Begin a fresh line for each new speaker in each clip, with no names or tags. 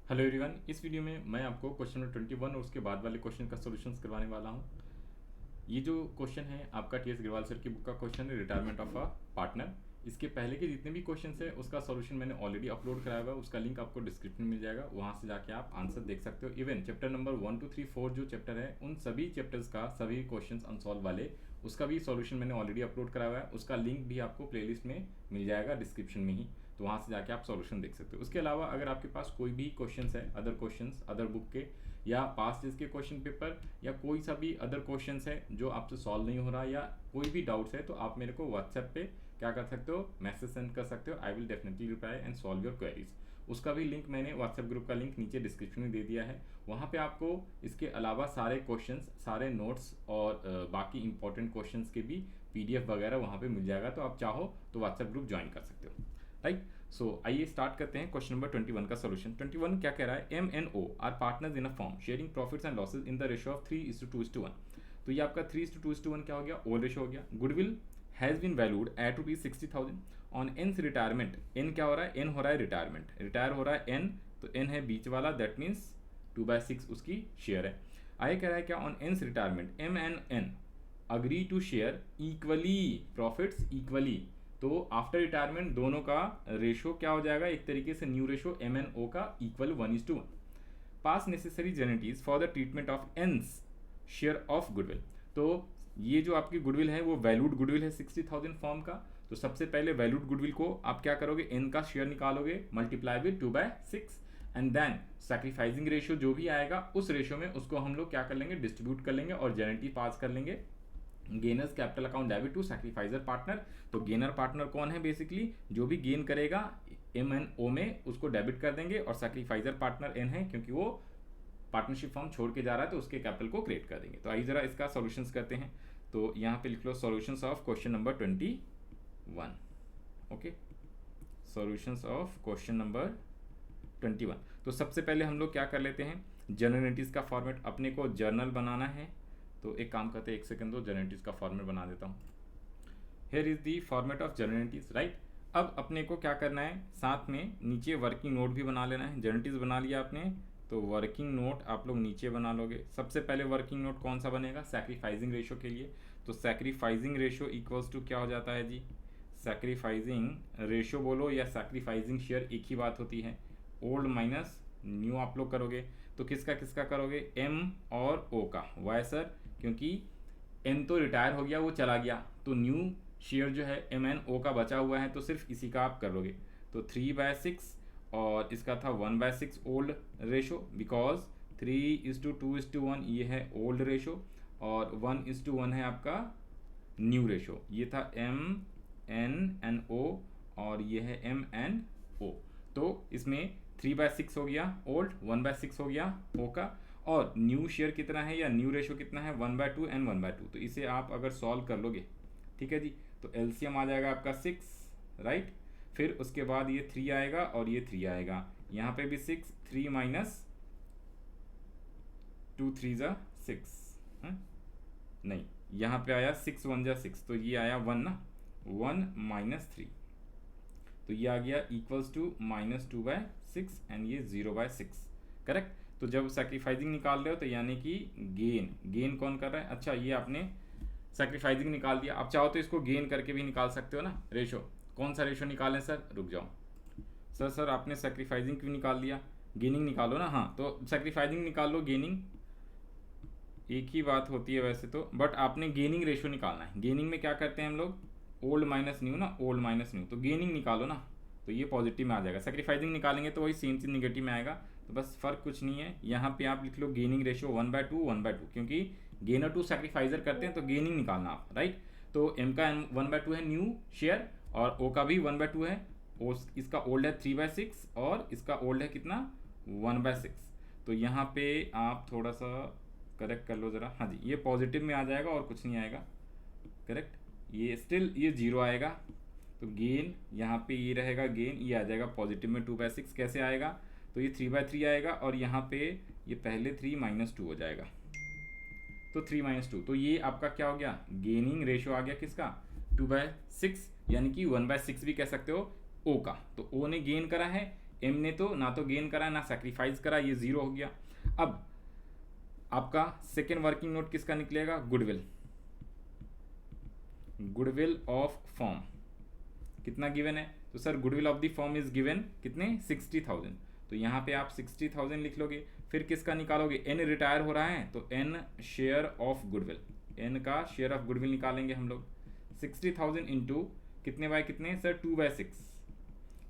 Hello everyone, इस video में मैं आपको क्वेश्चन नंबर 21 और उसके बाद वाले क्वेश्चन का सॉल्यूशंस करवाने वाला हूँ। ये जो क्वेश्चन है आपका टी एस ग्रेवाल सर की बुक का क्वेश्चन है, रिटायरमेंट ऑफ अ पार्टनर। इसके पहले के जितने भी क्वेश्चन है उसका सॉल्यूशन मैंने ऑलरेडी अपलोड कराया हुआ है, उसका लिंक आपको डिस्क्रिप्शन में मिल जाएगा, वहाँ से जाके आप आंसर देख सकते हो। इवन चैप्टर नंबर 1 2 3 4 जो चैप्टर है उन सभी चैप्टर्स का सभी क्वेश्चन अनसॉल्व वाले उसका भी सॉल्यूशन मैंने ऑलरेडी अपलोड कराया हुआ है, उसका लिंक भी आपको प्लेलिस्ट में मिल जाएगा डिस्क्रिप्शन में ही, तो वहाँ से जाके आप सॉल्यूशन देख सकते हो। उसके अलावा अगर आपके पास कोई भी क्वेश्चंस है, अदर क्वेश्चंस अदर बुक के या पास्ट डेज के क्वेश्चन पेपर या कोई सा भी अदर क्वेश्चंस है जो आपसे सॉल्व नहीं हो रहा या कोई भी डाउट्स है, तो आप मेरे को व्हाट्सएप पे क्या कर सकते हो, मैसेज सेंड कर सकते हो। I will definitely reply and solve your queries. उसका भी लिंक मैंने व्हाट्सएप ग्रुप का लिंक नीचे डिस्क्रिप्शन में दे दिया है, वहाँ पे आपको इसके अलावा सारे क्वेश्चंस, सारे नोट्स और बाकी इंपॉर्टेंट क्वेश्चंस के भी पीडीएफ वगैरह वहाँ पे मिल जाएगा, तो आप चाहो तो व्हाट्सएप ग्रुप ज्वाइन कर सकते हो। राइट, सो आइए स्टार्ट करते हैं क्वेश्चन नंबर 21 का सॉल्यूशन। 21 क्या कह रहा है, M N O R partners in a firm sharing profits and losses in the ratio of 3:2:1। तो ये आपका 3:2:1 क्या हो गया, ओल रेशियो हो गया। Goodwill has been valued at ₹60,000 on N's retirement. N क्या हो रहा है, एन हो रहा है रिटायरमेंट, रिटायर हो रहा है एन, तो एन है बीच वाला, दैट मीन्स 2/6 उसकी शेयर है। आगे कह रहा है क्या, on N's retirement M and N agree to share equally profits equally. तो आफ्टर रिटायरमेंट दोनों का रेशो क्या हो जाएगा, एक तरीके से new ratio M N O का equal 1:1। Pass necessary journal entries for the treatment of N's share of goodwill. तो ये जो आपकी गुडविल है वो वैल्यूड गुडविल है 60,000 फॉर्म का। तो सबसे पहले वैल्यूड गुडविल को आप क्या करोगे, एन का शेयर निकालोगे, multiply with 2/6 and then sacrificing ratio जो भी आएगा उस रेशियो में उसको हम लोग क्या कर लेंगे, डिस्ट्रीब्यूट कर लेंगे और जेनेटिव पास कर लेंगे। Gainers capital account debit to sacrificer partner. तो गेनर पार्टनर कौन है, बेसिकली जो भी गेन करेगा एम एन ओ में उसको डेबिट कर देंगे, और सैक्रिफाइजर पार्टनर एन है क्योंकि वो पार्टनरशिप फॉर्म छोड़ के जा रहा है तो उसके कैपिटल को क्रिएट कर देंगे। तो आइए जरा इसका सॉल्यूशंस करते हैं। तो यहाँ पे लिख लो solutions of question number 21। Okay, solutions of question number 21। तो सबसे पहले हम लोग क्या कर लेते हैं, जनरलिटीज का फॉर्मेट अपने को जर्नल बनाना है। तो एक काम करते हैं, एक सेकंड दो, जनरलिटीज का फॉर्मेट बना देता हूँ। Here is the format of generalities, right. अब अपने को क्या करना है, साथ में नीचे वर्किंग नोट भी बना लेना है। जनरलिटीज बना लिया आपने, तो वर्किंग नोट आप लोग नीचे बना लोगे। सबसे पहले वर्किंग नोट कौन सा बनेगा, सैक्रिफाइसिंग रेशियो के लिए। तो सैक्रिफाइसिंग रेशियो इक्वल्स टू क्या हो जाता है जी, सैक्रिफाइसिंग रेशियो बोलो या सैक्रिफाइसिंग शेयर एक ही बात होती है, ओल्ड माइनस न्यू आप लोग करोगे। तो किसका किसका करोगे, एम और ओ का। वाई सर, क्योंकि एम तो रिटायर हो गया, वो चला गया, तो न्यू शेयर जो है एम एन ओ का बचा हुआ है, तो सिर्फ इसी का आप करोगे। तो 3/6 और इसका था 1/6 ओल्ड रेशो, बिकॉज 3:2:1 ये है ओल्ड रेशो और 1:1 है आपका न्यू रेशो। ये था एम एन एन ओ और ये है एम एन ओ। तो इसमें 3/6 हो गया ओल्ड, 1/6 हो गया ओ का, और न्यू शेयर कितना है या न्यू रेशो कितना है, 1/2 एंड 1/2। तो इसे आप अगर सॉल्व कर लोगे, ठीक है जी, तो एलसीएम आ जाएगा आपका 6, राइट। फिर उसके बाद ये 3 आएगा और ये 3 आएगा, यहाँ पे भी 6, 3 माइनस 2 3 ज़ा 6, नहीं यहाँ पे आया 6 1 ज़ा 6, तो ये आया 1 ना, 1 माइनस 3, तो ये आ गया इक्वल्स टू -2/6 एंड ये 0/6, करेक्ट। तो जब सैक्रिफाइसिंग निकाल रहे हो तो यानी कि गेन कौन कर रहा है, अच्छा ये आपने सैक्रिफाइसिंग निकाल दिया, आप चाहो तो इसको गेन करके भी निकाल सकते हो ना रेशो। कौन सा रेशो निकालें सर, रुक जाओ सर आपने सैक्रिफाइसिंग क्यों निकाल दिया, गेनिंग निकालो ना। हाँ, तो सैक्रिफाइसिंग निकाल लो, गेनिंग एक ही बात होती है वैसे तो, बट आपने गेनिंग रेशो निकालना है। गेनिंग में क्या करते हैं हम लोग, ओल्ड माइनस न्यू ना, ओल्ड माइनस न्यू, तो गेनिंग निकालो ना, तो ये पॉजिटिव में आ जाएगा। सैक्रिफाइसिंग निकालेंगे तो वही सेम चीज निगेटिव में आएगा, तो बस फर्क कुछ नहीं है। यहाँ पे आप लिख लो गेनिंग रेशियो 1/2 1/2, क्योंकि गेनर टू सैक्रिफाइजर करते हैं तो गेनिंग निकालना आप, राइट। तो एम का 1/2 है न्यू शेयर और ओ का भी 1/2 है, इसका ओल्ड है 3/6 और इसका ओल्ड है कितना 1/6। तो यहाँ पे आप थोड़ा सा करेक्ट कर लो ज़रा, हाँ जी, ये पॉजिटिव में आ जाएगा और कुछ नहीं आएगा, करेक्ट। ये स्टिल ये 0 आएगा, तो गेन यहाँ पे ये रहेगा, गेन ये आ जाएगा पॉजिटिव में 2/6। कैसे आएगा, तो ये 3/3 आएगा और यहाँ पे ये पहले 3 -2 हो जाएगा, तो 3 -2, तो ये आपका क्या हो गया, गेनिंग रेशियो आ गया किसका, 2/6, यानी कि 1/6 भी कह सकते हो ओ का। तो ओ ने गेन करा है, एम ने तो ना तो गेन करा ना सेक्रीफाइस करा, ये जीरो हो गया। अब आपका सेकेंड वर्किंग नोट किसका निकलेगा? गुडविल, गुडविल ऑफ फॉर्म कितना गिवन है? तो sir goodwill of the form is given कितने? 60,000। तो यहाँ पे आप 60,000 लिख लोगे। फिर किसका निकालोगे? एन रिटायर हो रहा है तो N share of goodwill, N का शेयर ऑफ गुडविल निकालेंगे हम लोग। 60,000 इंटू कितने बाय कितने सर? 2/6,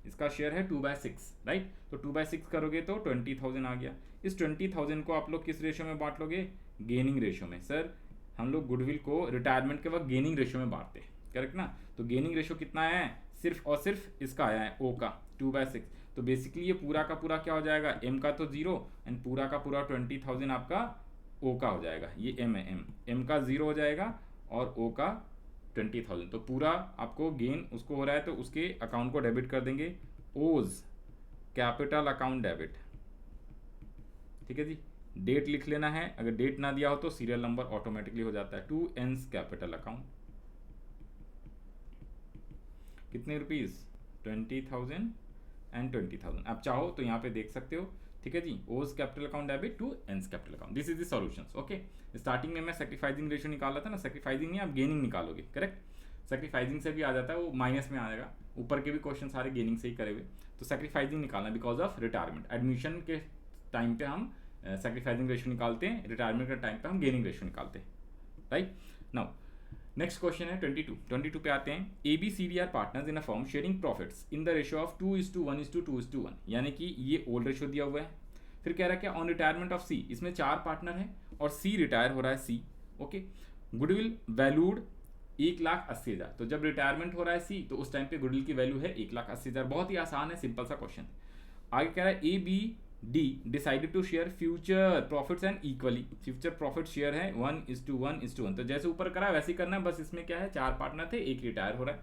इसका शेयर है 2/6, राइट। तो 2/6 करोगे तो 20,000 आ गया। इस 20,000 को आप लोग किस रेशो में बांट लोगे? गेनिंग रेशो में। सर हम लोग गुडविल को रिटायरमेंट के वक्त गेनिंग रेशो में बांटते हैं, करेक्ट ना। तो गेनिंग रेशो कितना आया है? सिर्फ और सिर्फ इसका आया है, ओ का 2/6। तो बेसिकली ये पूरा का पूरा क्या हो जाएगा? एम का तो 0 एंड पूरा का पूरा 20,000 आपका ओ का हो जाएगा। ये एम है, एम का 0 हो जाएगा और ओ का 20,000। तो पूरा आपको गेन उसको हो रहा है तो उसके अकाउंट को डेबिट कर देंगे, ओज कैपिटल अकाउंट डेबिट, ठीक है जी। डेट लिख लेना है, अगर डेट ना दिया हो तो सीरियल नंबर ऑटोमेटिकली हो जाता है। टू एंस कैपिटल अकाउंट कितने रुपीज? 20,000 एंड 20,000। आप चाहो तो यहाँ पे देख सकते हो, ठीक है जी। O's capital account debit to N's capital account, this is the solutions. Okay, starting में मैं सेक्रीफाइजिंग रेशियो निकाला था ना, सेक्रीफाइजिंग नहीं आप गेनिंग निकालोगे, करेक्ट। सेक्रीफाइजिंग से भी आ जाता है, वो माइनस में आ जाएगा। ऊपर के भी क्वेश्चन सारे गेनिंग से ही करे हुए, तो सेक्रीफाइजिंग निकालना बिकॉज ऑफ रिटायरमेंट। एडमिशन के टाइम पे हम सेक्रीफाइजिंग रेशियो निकालते हैं, रिटायरमेंट के टाइम पे हम गेनिंग रेशियो निकालते हैं, राइट। नाउ नेक्स्ट क्वेश्चन है 22 पे आते हैं। A B C D are partners in a firm sharing profits in the ratio of 2:1:2:1, यानी कि ये ओल्ड रेशियो दिया हुआ है। फिर कह रहा है क्या? ऑन रिटायरमेंट ऑफ सी, इसमें 4 पार्टनर है और सी रिटायर हो रहा है, सी, ओके। Goodwill valued 1,80,000। तो जब रिटायरमेंट हो रहा है सी तो उस टाइम पे गुडविल की वैल्यू है 1,80,000। बहुत ही आसान है, सिंपल सा क्वेश्चन। आगे कह रहा है A B D decided to share future profits and equally. Future profit share है 1:1:1। तो जैसे ऊपर करा वैसे ही करना है, बस इसमें क्या है? 4 पार्टनर थे, एक रिटायर हो रहा है।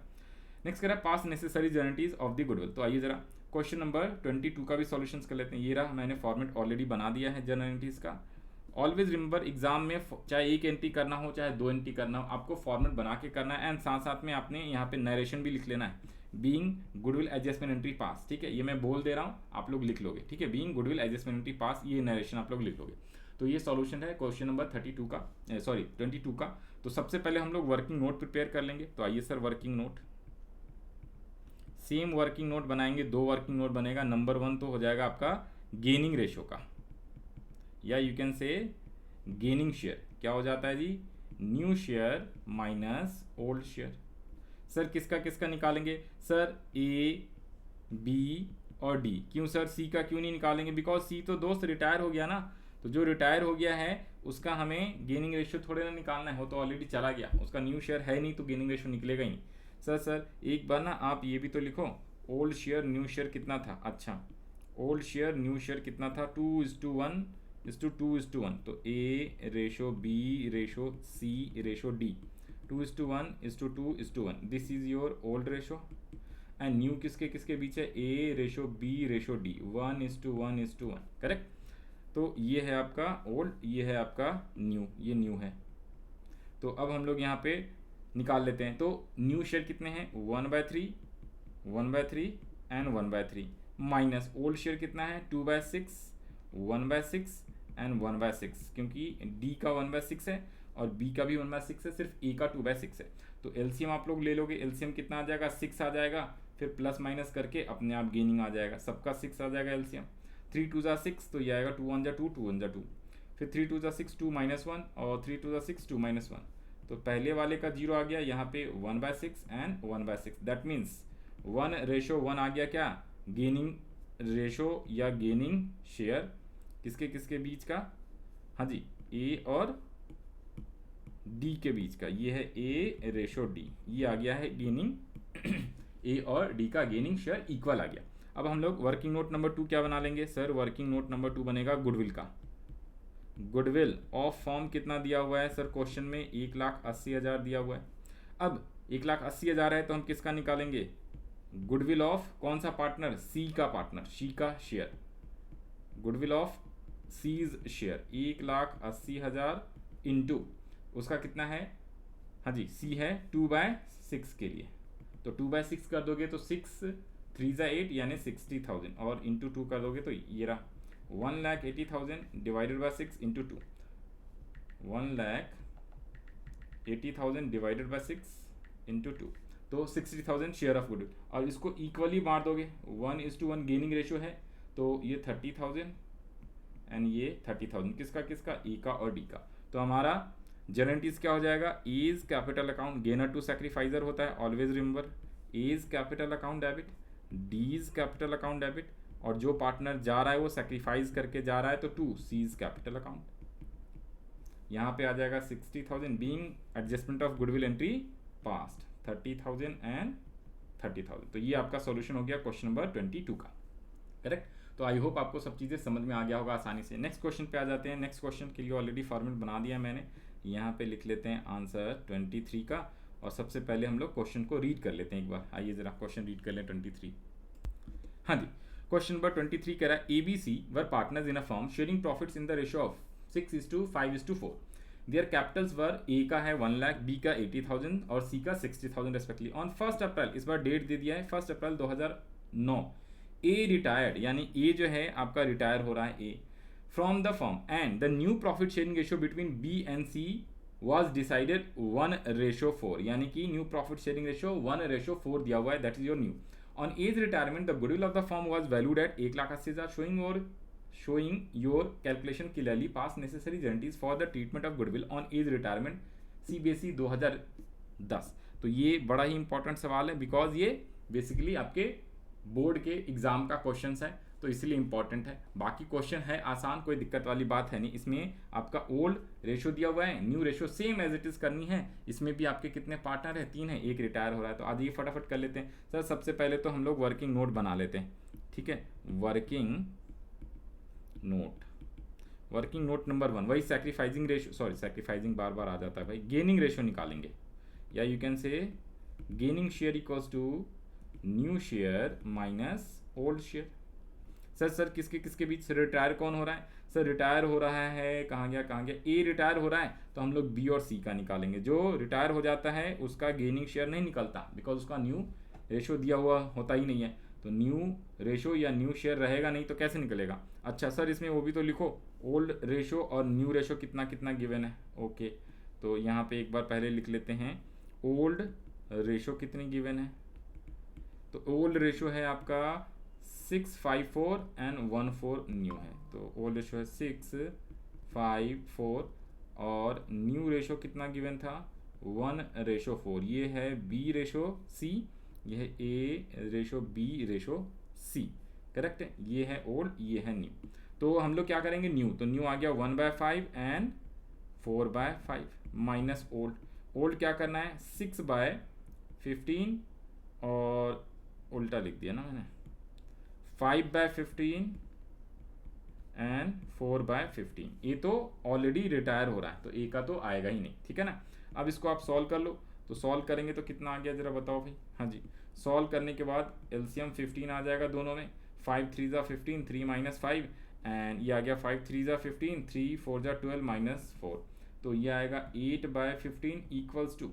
नेक्स्ट कह रहा है पास necessary guarantees of the goodwill. तो आइए जरा क्वेश्चन नंबर 22 का भी सॉल्यूशन कर लेते हैं। ये रहा, मैंने फॉर्मेट ऑलरेडी बना दिया है जनरल एंट्रीज का। ऑलवेज रिमेंबर एग्जाम में चाहे एक एंट्री करना हो चाहे 2 एंट्री करना हो, आपको फॉर्मेट बना के करना है एंड साथ साथ में आपने यहाँ पे नरेशन भी लिख लेना है। बीइंग गुडविल एडजस्टमेंट एंट्री पास, ठीक है, ये मैं बोल दे रहा हूँ, आप लोग लिख लोगे, ठीक है। बीइंग गुडविल एडजस्टमेंट एंट्री पास, ये नरेशन आप लोग लिख लोगे। तो ये सॉल्यूशन है क्वेश्चन नंबर 22 का, सॉरी 22 का। तो सबसे पहले हम लोग वर्किंग नोट प्रिपेयर कर लेंगे। तो आइए sir working note, same working note बनाएंगे, 2 वर्किंग नोट बनेगा। नंबर 1 तो हो जाएगा आपका गेनिंग रेशो का, या you can say gaining share. क्या हो जाता है जी? New share minus old share. Sir किसका किसका निकालेंगे? सर ए बी और डी। क्यों सर सी का क्यों नहीं निकालेंगे? बिकॉज सी तो दोस्त रिटायर हो गया ना, तो जो रिटायर हो गया है उसका हमें गेनिंग रेशियो थोड़े ना निकालना है, वो तो ऑलरेडी चला गया, उसका न्यू शेयर है नहीं, तो गेनिंग रेशियो निकलेगा ही नहीं। सर एक बार ना आप ये भी तो लिखो, ओल्ड शेयर न्यू शेयर कितना था? अच्छा, ओल्ड शेयर न्यू शेयर कितना था? 2:1:2:1। तो A ratio B ratio C ratio D, 2:1:2:1। This is your old ratio and new किसके किसके बीच है? A ratio B ratio D, 1:1:1, correct. तो ये है आपका ओल्ड, ये है आपका न्यू, ये न्यू है। तो अब हम लोग यहाँ पे निकाल लेते हैं। तो न्यू शेयर कितने हैं? 1/3, 1/3 एंड 1/3, माइनस ओल्ड शेयर कितना है? 2/6, 1/6 एंड 1/6, क्योंकि डी का 1/6 है और बी का भी 1/6 है, सिर्फ ए का 2/6 है। तो एलसीएम आप लोग ले लोगे, एलसीएम कितना आ जाएगा? 6 आ जाएगा, फिर प्लस माइनस करके अपने आप गेनिंग आ जाएगा, सबका 6 आ जाएगा एलसीएम। 3×2=6, तो ये आएगा 2×1=2, 2×1=2, फिर 3×2=6, 2-1 और 3×2=6, 2-1। तो पहले वाले का 0 आ गया, यहाँ पे 1/6 एंड 1/6, दैट मीन्स 1:1 आ गया। क्या? गेनिंग रेशो या गेनिंग शेयर किसके किसके बीच का? हाँ जी, ए और डी के बीच का, ये है ए रेशो डी, ये आ गया है गेनिंग ए और डी का गेनिंग शेयर इक्वल आ गया। अब हम लोग वर्किंग नोट नंबर 2 क्या बना लेंगे? सर वर्किंग नोट नंबर 2 बनेगा गुडविल का। गुडविल ऑफ फॉर्म कितना दिया हुआ है? सर क्वेश्चन में 1,80,000 दिया हुआ है। अब 1,80,000 है तो हम किसका निकालेंगे? गुडविल ऑफ कौन सा पार्टनर? सी का पार्टनर, सी का share, goodwill of C's share 1,80,000 into उसका कितना है? हाँ जी, सी है 2/6 के लिए, तो 2/6 कर दोगे तो 6 3 ज़ा 8 यानी 60,000 और इंटू 2 कर दोगे तो ये रहा 1,80,000 divided by 6 into 2, 1,80,000 divided by 6 into 2, तो 60,000 शेयर ऑफ गुडविल। और इसको इक्वली बांट दोगे, 1:1 गेनिंग रेशियो है, तो ये 30,000 एंड ये 30,000 किसका किसका, ए का और डी का। तो हमारा गारंटीज क्या हो जाएगा, A is capital account, gainer to sacrificer होता है, always remember A is capital account debit, D is capital account debit, और जो पार्टनर जा रहा है वो सैक्रिफाइस करके जा रहा है तो 2 सी इज कैपिटल अकाउंट। यहाँ पे आ जाएगा 60,000 being adjustment of goodwill entry past, 30,000 and 30,000। तो ये आपका सॉल्यूशन हो गया क्वेश्चन नंबर 22 का, करेक्ट। तो आई होप आपको सब चीज़ें समझ में आ गया होगा आसानी से। नेक्स्ट क्वेश्चन पे आ जाते हैं। नेक्स्ट क्वेश्चन के लिए ऑलरेडी फॉर्मेट बना दिया मैंने, यहाँ पे लिख लेते हैं आंसर 23 का। और सबसे पहले हम लोग क्वेश्चन को रीड कर लेते हैं एक बार। आइए जरा क्वेश्चन रीड कर लें 23। हाँ जी, क्वेश्चन नंबर 23 कह रहा है ABC were partners in a firm sharing profits in the ratio of 6:5:4। Their capitals were A का है 1 लाख, बी का 80,000 और सी का 60,000 रेस्पेक्टिवली। ऑन 1 अप्रैल, इस बार डेट दे दिया है 1 अप्रैल 2009, ए रिटायर्ड, यानी ए जो है आपका रिटायर हो रहा है A from the firm, and the new profit sharing ratio between B and C was decided 1:4, यानी कि न्यू प्रॉफिट शेयरिंग रेशियो 1:4 दिया हुआ है, that is your new. On A's retirement the goodwill of the firm was valued at 1,80,000, showing your calculation clearly pass necessary guarantees for the treatment of goodwill on age retirement CBSE 2010। तो ये बड़ा ही important सवाल है, because ये basically आपके board के exam का question है, तो इसलिए इंपॉर्टेंट है। बाकी क्वेश्चन है आसान, कोई दिक्कत वाली बात है नहीं। इसमें आपका ओल्ड रेशो दिया हुआ है, new ratio same as it is करनी है। इसमें भी आपके कितने पार्टनर है, 3 है, एक रिटायर हो रहा है। तो आज ये फटाफट कर लेते हैं। सर सबसे पहले तो हम लोग वर्किंग नोट बना लेते हैं, ठीक है। वर्किंग नोट नंबर 1, वही सैक्रिफाइजिंग रेशियो, सॉरी सैक्रिफाइजिंग बार बार आ जाता है भाई, गेनिंग रेशियो निकालेंगे, या you can say gaining share equals to new share minus old share. Sir किसके किसके बीच से रिटायर कौन हो रहा है, सर रिटायर हो रहा है, कहाँ गया, ए रिटायर हो रहा है, तो हम लोग बी और सी का निकालेंगे। जो रिटायर हो जाता है उसका गेनिंग शेयर नहीं निकलता, बिकॉज उसका न्यू रेशियो दिया हुआ होता ही नहीं है, तो न्यू रेशो या न्यू शेयर रहेगा नहीं, तो कैसे निकलेगा। अच्छा सर इसमें वो भी तो लिखो, ओल्ड रेशो और न्यू रेशो कितना कितना गिवन है। ओके, तो यहाँ पे एक बार पहले लिख लेते हैं ओल्ड रेशो कितनी गिवन है। तो ओल्ड रेशो है आपका 654 एंड 14 न्यू है, तो ओल्ड रेशो है 654 और न्यू रेशो कितना गिवन था 1:4। ये है बी रेशो सी, ये है A ratio B ratio C, correct है। ये है ओल्ड, ये है न्यू। तो हम लोग क्या करेंगे, न्यू, तो न्यू आ गया 1/5 एंड 4/5 माइनस ओल्ड। ओल्ड क्या करना है 6/15 और उल्टा लिख दिया ना मैंने, 5/15 एंड 4/15। ये तो ऑलरेडी रिटायर हो रहा है, तो ए का तो आएगा ही नहीं, ठीक है ना। अब इसको आप सॉल्व कर लो, तो सॉल्व करेंगे तो कितना आ गया जरा बताओ भाई। हाँ जी, सॉल्व करने के बाद एलसीएम 15 आ जाएगा दोनों में, 5 3 ज़ा 15, 3 - 5 एंड ये आ गया 5 3 ज़ा 15, 3 4 ज़ा 12 -4, तो ये आएगा 8/15 इक्वल्स टू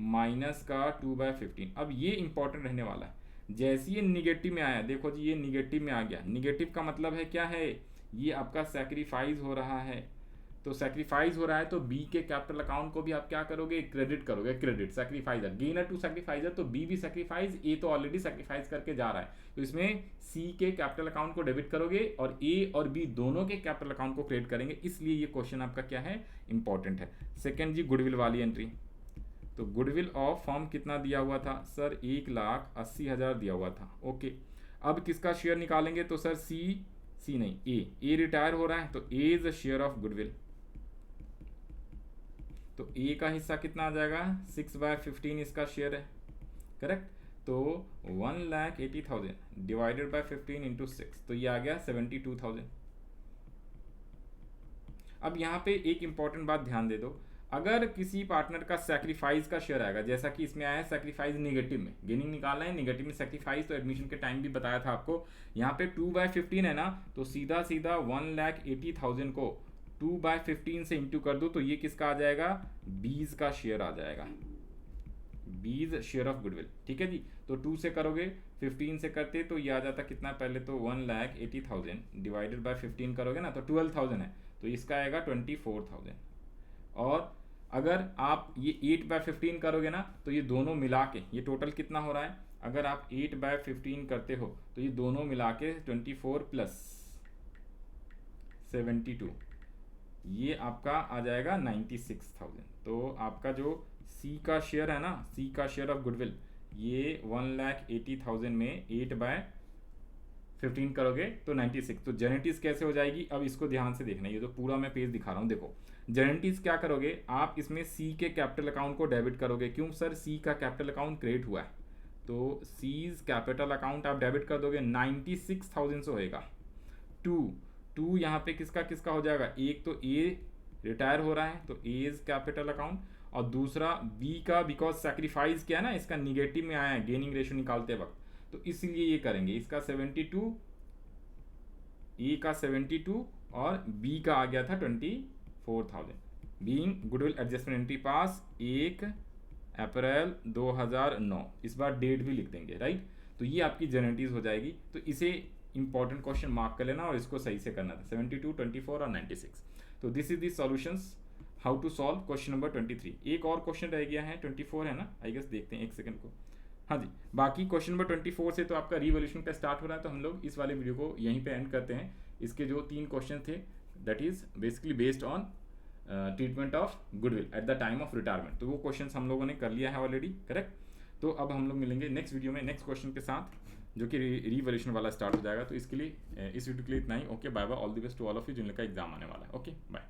माइनस का 2/15। अब ये इंपॉर्टेंट रहने वाला है, जैसे ये निगेटिव में आया, देखो जी ये निगेटिव में आ गया। निगेटिव का मतलब है क्या है, ये आपका सैक्रिफाइस हो रहा है, तो सैक्रिफाइस हो रहा है तो बी के कैपिटल अकाउंट को भी आप क्या करोगे, क्रेडिट करोगे, क्रेडिट सैक्रिफाइजर, गेनर टू सैक्रिफाइजर, तो बी भी सैक्रिफाइस, ए तो ऑलरेडी सैक्रिफाइस करके जा रहा है, तो इसमें सी के कैपिटल अकाउंट को डेबिट करोगे और ए और बी दोनों के कैपिटल अकाउंट को क्रेडिट करेंगे, इसलिए ये क्वेश्चन आपका क्या है, इंपॉर्टेंट है। सेकेंड जी गुडविल वाली एंट्री, तो गुडविल ऑफ फर्म कितना दिया हुआ था सर, 1,80,000 दिया हुआ था। ओके, अब किसका शेयर निकालेंगे, तो सर सी नहीं, ए रिटायर हो रहा है, तो A is a share of goodwill, तो ए का हिस्सा कितना आ जाएगा 6/15 इसका शेयर है, करेक्ट। तो 1,80,000 डिवाइडेड बाय 15 इंटू 6, तो ये आ गया 72,000। अब यहाँ पे एक इंपॉर्टेंट बात ध्यान दे दो, अगर किसी पार्टनर का सैक्रिफाइस का शेयर आएगा, जैसा कि इसमें आया है सैक्रिफाइस निगेटिव में, गेनिंग निकालना है, निगेटिव में सैक्रिफाइस, तो एडमिशन के टाइम भी बताया था आपको, यहाँ पे 2/15 है ना, तो सीधा 1,80,000 को 2/15 से इंटू कर दो, तो ये किसका आ जाएगा, बीज का शेयर आ जाएगा, बीज शेयर ऑफ गुडविल, ठीक है जी। तो 2 से करोगे 15 से करते तो ये आ जाता कितना, पहले तो 1,80,000 डिवाइडेड बाय 15 करोगे ना तो 12,000 है, तो इसका आएगा 24,000। और अगर आप ये 8/15 करोगे ना तो ये दोनों मिला के ये टोटल कितना हो रहा है, अगर आप 8/15 करते हो तो ये दोनों मिला के 24 + 72 ये आपका आ जाएगा 96,000। तो आपका जो सी का शेयर है ना, सी का शेयर ऑफ गुडविल, ये 1,80,000 में 8/15 करोगे तो 96। तो जेनेटिक्स कैसे हो जाएगी, अब इसको ध्यान से देखना, ये जो पूरा मैं पेज दिखा रहा हूँ देखो। जेनेटिक्स क्या करोगे, आप इसमें सी के कैपिटल अकाउंट को डेबिट करोगे। क्यों सर, सी का कैपिटल अकाउंट क्रिएट हुआ है, तो सीज कैपिटल अकाउंट आप डेबिट कर दोगे, 96,000 से होएगा। टू यहाँ पे किसका किसका हो जाएगा, एक तो ए रिटायर हो रहा है तो एज कैपिटल अकाउंट, और दूसरा बी का बिकॉज सेक्रीफाइस किया ना, इसका निगेटिव में आया है गेनिंग रेशियो निकालते वक्त, तो इसलिए ये करेंगे। इसका 72, ए का 72 और बी का आ गया था 24,000। बीइंग गुडविल एडजस्टमेंट एंट्री पास 1 अप्रैल 2009, इस बार डेट भी लिख देंगे, राइट। तो ये आपकी जेनेटिक्स हो जाएगी। तो इसे इंपॉर्टेंट क्वेश्चन मार्क कर लेना और इसको सही से करना था, 72, 24 और 96। तो this is the solutions how to solve question number 23। एक और क्वेश्चन रह गया है 24 है ना, आई गेस देखते हैं एक सेकंड को। हाँ जी, बाकी क्वेश्चन नंबर 24 से तो आपका रिवोल्यूशन का स्टार्ट हो रहा है, तो हम लोग इस वाले वीडियो को यहीं पे एंड करते हैं। इसके जो 3 क्वेश्चन थे that is basically based on treatment of goodwill at the time of retirement, तो वो क्वेश्चन हम लोगों ने कर लिया है ऑलरेडी, करेक्ट। तो अब हम लोग मिलेंगे नेक्स्ट वीडियो में नेक्स्ट क्वेश्चन के साथ, जो कि रिवोल्यूशन वाला स्टार्ट हो जाएगा। तो इसके लिए इस वीडियो के लिए इतना ही। Okay, bye bye, all the best to all of you जिनका एग्जाम आने वाला है। Okay, bye.